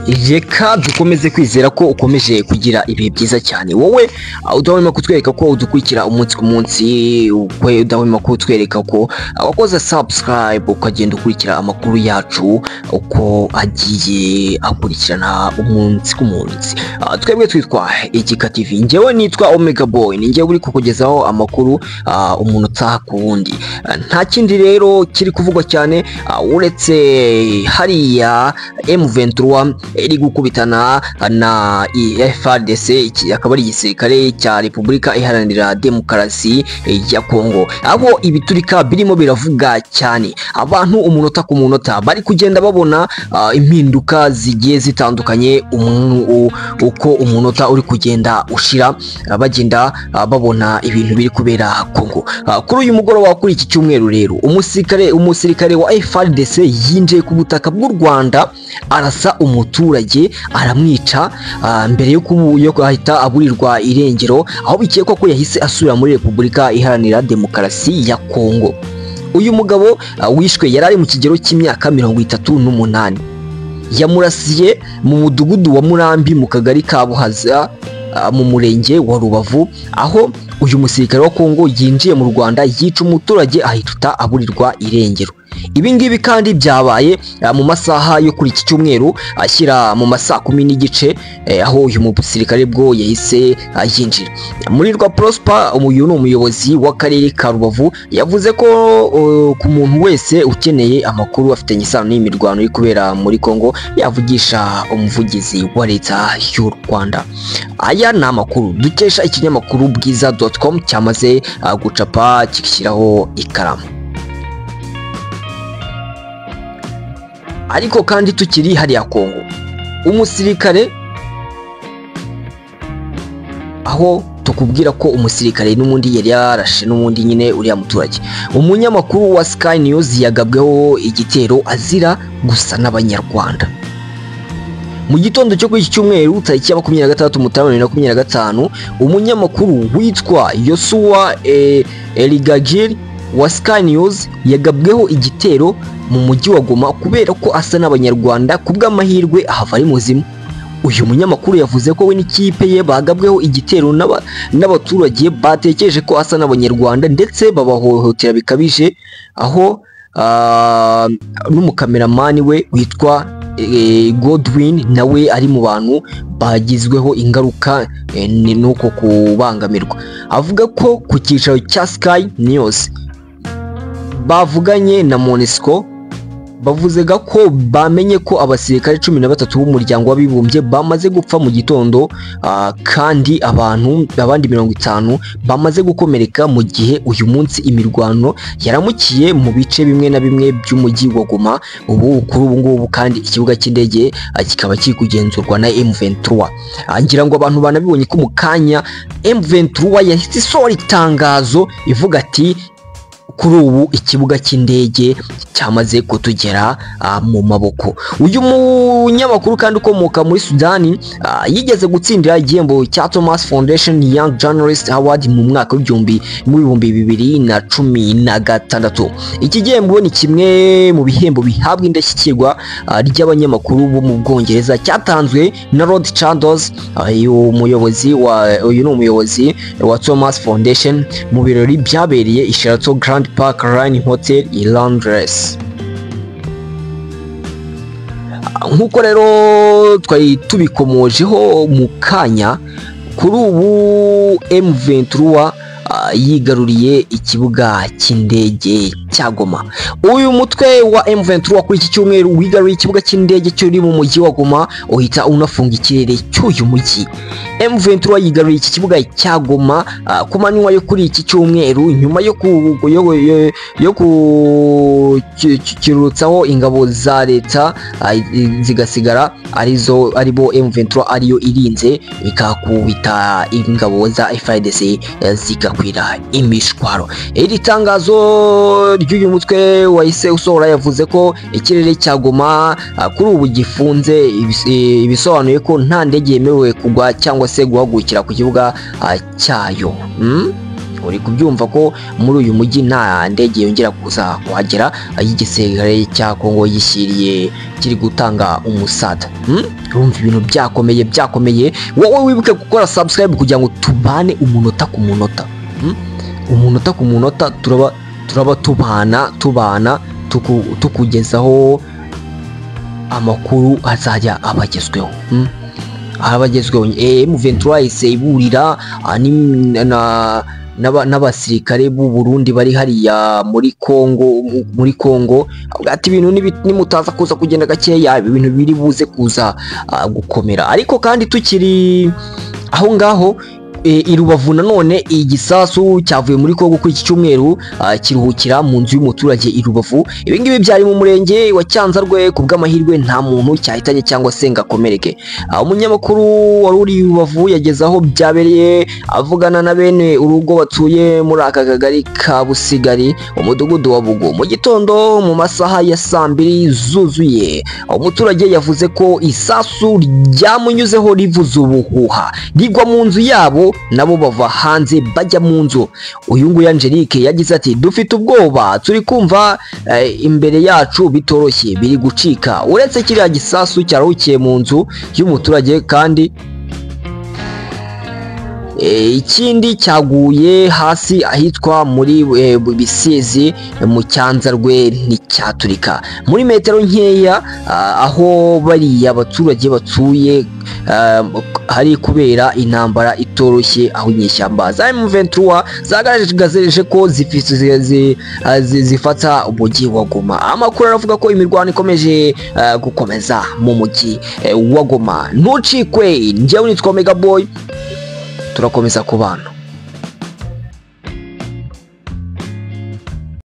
reka dukomeze kwizera ko ukomeje kugira ibihe byiza cyane. Wowe udahwema kutwereka ko udukurikira umunsi ku munsi, udahwema kutwereka ko wakoze subscribe ukagenda ukurikira amakuru yacu uko agiye akurikirana umunsi ku munsi. Twebwe twitwa Igika TV, njyewe nitwa Omega Boy, ni njyewe uri kukugezaho amakuru umunota ku wundi. Nta kindi rero kiri kuvugwa cyane uretse hariya M23 iri gukubitana na FARDC, iki akaba ari igisirikare cya Repubulika Iharanira Demokarasi ya Congo. Aho ibiturika birimo biravuga cyane, abantu umunota ku munota bari kugenda babona impinduka zigiye zitandukanye uko umunota uri kugenda ushira, bagenda babona ibintu biri kubera Congo. Kuri uyu mugoroba kuri iki cyumweru rero umusirikare wa FARDC yinjiye ku butaka bw'u Rwanda, arasa umuturage aramwica mbere yo guhita aburirwa irengero, aho bikekwa ko yahise asubira muri Repubulika Iharanira Demokarasi ya Congo. Uyu mugabo wishwe yari ari mu kigero cy'imyaka 38, yamurasiye mu mudugudu wa Murambi mu kagari ka Buhaza mu murenge wa Rubavu, aho uyu musirikare wa Congo yinjiye mu Rwanda yica umuturage ahita aburirwa irengero. Ibi ngibi kandi byabaye mu masaha yo kuri iki cyumweru ashyira mu masaa 10:30, aho uyu musirikare bwo yahise yinjira. Murirwa Prosper, uyu ni umuyobozi w'akarere ka Rubavu, yavuze ko ku muntu wese ukeneye amakuru afitanye isano n'imirwano iri kubera muri Congo yavugisha umuvugizi wa leta y'u Rwanda. Aya ni amakuru dukesha ikinyamakuru bwiza.com cyamaze gucapa kikishyiraho ikaramu. Ariko kandi tukiri hariya Congo, umusirikare, aho tukubwira ko umusirikare n'umundi yari yarashe n'umundi nyine uriya muturage. Umunyamakuru wa Sky News yagabweho igitero azira gusa n'Abanyarwanda. Mu gitondo cyo kuri iki cyumweru tariki ya 26 Mutarama 2025, umunyamakuru witwa Yosuwa Eligagiri wa Sky News yagabweho igitero mu mujyi wa Goma kubera ko asa n'Abanyarwanda. Kubw'amahirwe ahava ari muzima. Uyu munyamakuru yavuze ko we n'ikipe ye bagabweho igitero n'abaturage batekereje ko asa n'Abanyarwanda ndetse babahohotera bikabije, aho n'umukameramani we witwa Godwin nawe ari mu bantu bagizweho ingaruka nuko kubangamirwa. Avuga ko ku cyicaro cya Sky News bavuganye na MONUSCO, bavuzega ko bamenye ko abasirikare 13 b'umuryango w'abibumbye bamaze gupfa mu gitondo, kandi abandi 50 bamaze gukomereka mu gihe uyu munsi imirwano yaramukiye mu bice bimwe na bimwe by'umujyi wa Goma. Kuri ubu ngubu kandi ikibuga cy'indege kikaba kiri kugenzurwa na M23. Ngira ngo abantu banabibonye ko mu kanya M23 yahise isohora itangazo ivuga ati kuri ubu ikibuga cy'indege cyamaze kutugera mu maboko. Uyu munyamakuru kandi ukomoka muri Sudani yigeze gutsindira igihembo cya Thomas Foundation Young Journalist Award mu mwaka w'ibihumbi 2016. Iki gihembo ni kimwe mu bihembo bihabwa indashyikirwa ry'abanyamakuru bo mu Bwongereza, cyatanzwe na Rod Chandos. Uyu ni umuyobozi wa Thomas Foundation mu birori byabereye i Sheraton Grand Park Line Hotel i Londres. Nkuko rero twari tubikomojeho mu kanya, kuri ubu M23 yigaruriye ikibuga cy'indege cya Goma. Uyu mutwe wa M23 kuri iki cyumweru wigaruriye ikibuga cy'indege cyuri mu mujyi wa Goma, uhita unafunga ikirere cy'uyu mujyi. M23 yigaruriye iki kibuga cya Goma ku manywa yo kuri iki cyumweru, nyuma yo kirutsaho ingabo za leta zigasigara aribo M23 ariyo irinze, bikakubita ingabo za FARDC zigakwira imishwaro. Iri tangazo ry'uyu mutwe wahise usohora yavuze ko ikirere cya Goma kuri ubu gifunze, ibisobanuye ko nta ndege yemerewe kugwa cyangwa se guhagurukira ku kibuga cyayo. uri kubyumva ko muri uyu mujyi nta ndege yongera kuza kuhagera. Igisirikare cya Congo yishyiriye kiri gutanga umusada. Urumva ibintu byakomeye. Wowe wibuke gukora subscribe kugira ngo tubane umunota ku munota. Umunota ku munota turaba tubana tukugezaho amakuru azajya abagezweho. M23 ise iburira n'abasirikare b'u Burundi bari hariya muri Congo ati ibintu nimutaza kuza kugenda gakeya ibintu biri buze kuza gukomera. Ariko kandi tukiri aho ngaho i Rubavu nanone igisasu cyavuye muri Congo kuri iki cyumweru kiruhukira mu nzu y'umuturage i Rubavu. Ibi ngibi byari mu murenge wa Cyanzarwe, ku bw'amahirwe nta muntu cyahitanye cyangwa se ngakomereke. Umunyamakuru wari uri i Rubavu yageze aho byabereye avugana na bene urugo batuye muri aka kagari ka Busigari, umudugudu wa Bugo. Mu gitondo mu masaha ya 2 zuzuye umuturage yavuze ko isasu ryamunyuzeho rivuze ubuhuha rigwa mu nzu yabo, nabo bava hanze bajya mu nzu. Uyu nguyu Angelique yagize ati dufite ubwoba, turi kumva imbere yacu bitoroshye biri gucika. Uretse kiriya gisasu cyarukiye mu nzu y'umuturage kandi ikindi cyaguye hasi ahitwa muri Bisizi mu Cyanzarwe nticyaturika. Muri metero nkeya aho bariya abaturage batuye hari kubera intambara itoroshye, aho inyeshyamba za M23 zagaragaje ko zifata umujyi wa Goma. Amakuru aravuga ko imirwano ikomeje gukomeza mu mujyi wa Goma. Ntucikwe, njyewe nitwa Mega Boy, turakomeza kubana.